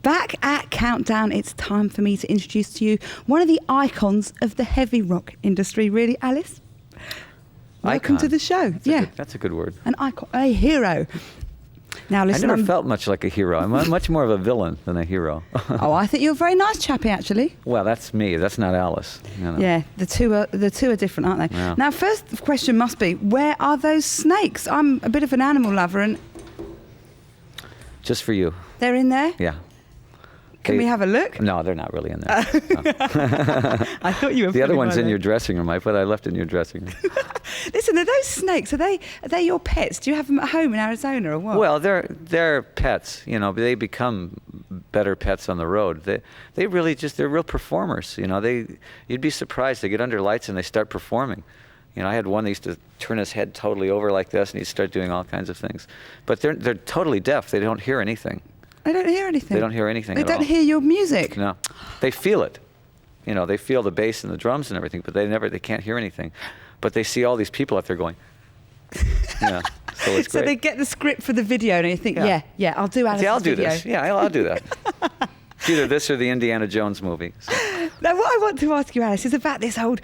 Back at Countdown, it's time for me to introduce to you one of the icons of the heavy rock industry, really, Alice. Welcome to the show. That's a good word. An icon, a hero. Now, listen, I never felt much like a hero. I'm much more of a villain than a hero. Oh, I think you're a very nice chappie, actually. Well, that's me. That's not Alice. You know. Yeah, the two are different, aren't they? Yeah. Now, first question must be, where are those snakes? I'm a bit of an animal lover, and just for you. they're in there? Yeah. Can we have a look? No, they're not really in there. No. I thought you were. The other one's in your dressing room. I left it in your dressing room. Listen, are those snakes? Are they your pets? Do you have them at home in Arizona or what? Well, they're pets. You know, they become better pets on the road. They really they're real performers. You know, you'd be surprised. They get under lights and they start performing. You know, I had one that used to turn his head totally over like this, and he'd start doing all kinds of things. But they're totally deaf. They don't hear anything. They don't hear anything. They don't hear anything at all. They don't hear your music. No, they feel it. You know, they feel the bass and the drums and everything, but they can't hear anything. But they see all these people out there going, yeah. So it's great. So they get the script for the video, and you think, yeah, I'll do Alice's I'll do video. this. Yeah, I'll do that. It's either this or the Indiana Jones movie. So. Now, what I want to ask you, Alice, is about this old,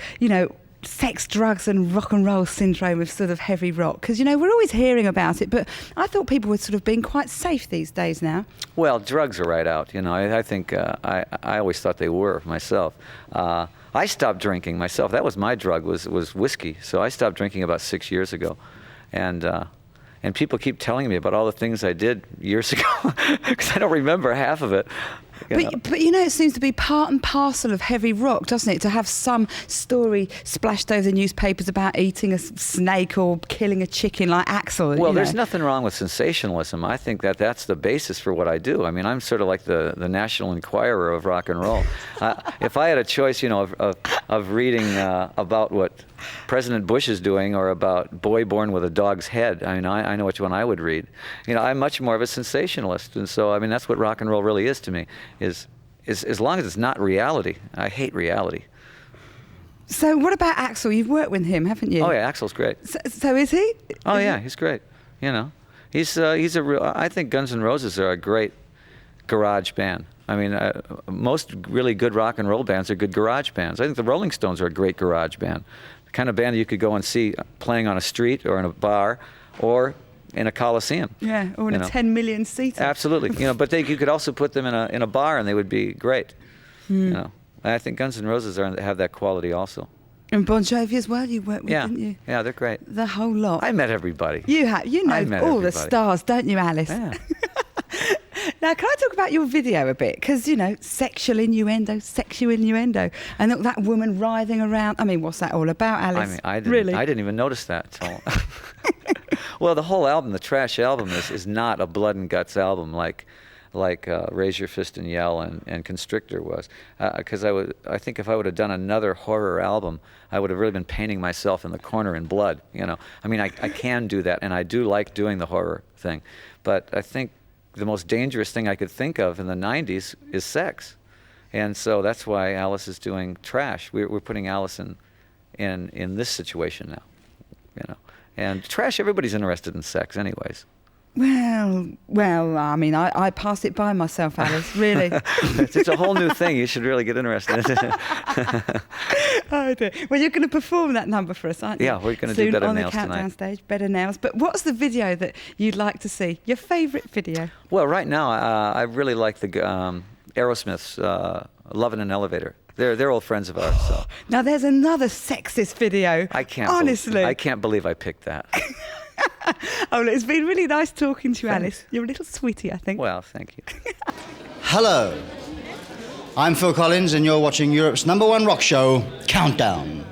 sex, drugs and rock and roll syndrome of sort of heavy rock. Because, we're always hearing about it, but I thought people were sort of being quite safe these days now. Well, drugs are right out. I think I always thought they were myself. I stopped drinking myself. That was my drug, was whiskey. So I stopped drinking about 6 years ago. And people keep telling me about all the things I did years ago because I don't remember half of it. But it seems to be part and parcel of heavy rock, doesn't it? To have some story splashed over the newspapers about eating a snake or killing a chicken like Axl. Well, there's nothing wrong with sensationalism. I think that's the basis for what I do. I mean, I'm sort of like the National Enquirer of rock and roll. If I had a choice, of reading about what President Bush is doing or about Boy Born with a Dog's Head, I mean, I know which one I would read. I'm much more of a sensationalist, and so, I mean, that's what rock and roll really is to me. Is as long as it's not reality. I hate reality. So what about Axl? You've worked with him, haven't you? Oh yeah, Axl's great. So is he? Oh yeah, he's great. He's a real. I think Guns N' Roses are a great garage band. I mean, most really good rock and roll bands are good garage bands. I think the Rolling Stones are a great garage band. The kind of band you could go and see playing on a street or in a bar or in a coliseum. Yeah, or in a 10 million seater. Absolutely. But you could also put them in a bar and they would be great. And I think Guns N' Roses have that quality also. And Bon Jovi as well, you worked with, didn't you? Yeah, they're great. The whole lot. I met everybody. You have. You know all the stars, don't you, Alice? Yeah. Now, can I talk about your video a bit? Because, sexual innuendo. And look, that woman writhing around. I mean, what's that all about, Alice? I mean, I really? didn't even notice that until... Well, the whole album, the Trash album, is not a blood and guts album like Raise Your Fist and Yell and Constrictor was. Because I think if I would have done another horror album, I would have really been painting myself in the corner in blood. I mean, I can do that, and I do like doing the horror thing. But I think the most dangerous thing I could think of in the 90s is sex. And so that's why Alice is doing Trash. We're putting Alice in this situation now, And Trash, everybody's interested in sex anyways. Well, I mean, I pass it by myself, Alice, really. It's a whole new thing. You should really get interested in it. Oh, dear. Well, you're going to perform that number for us, aren't you? Yeah, we're going to do Better Nails tonight. On the Countdown stage, Better Nails. But what's the video that you'd like to see? Your favourite video? Well, right now, I really like the Aerosmith's Love in an Elevator. They're old friends of ours. So. Now, there's another sexist video. Honestly. I can't believe I picked that. Oh, look, it's been really nice talking to you, Alice. You're a little sweetie, I think. Well, thank you. Hello. I'm Phil Collins, and you're watching Europe's #1 rock show, Countdown.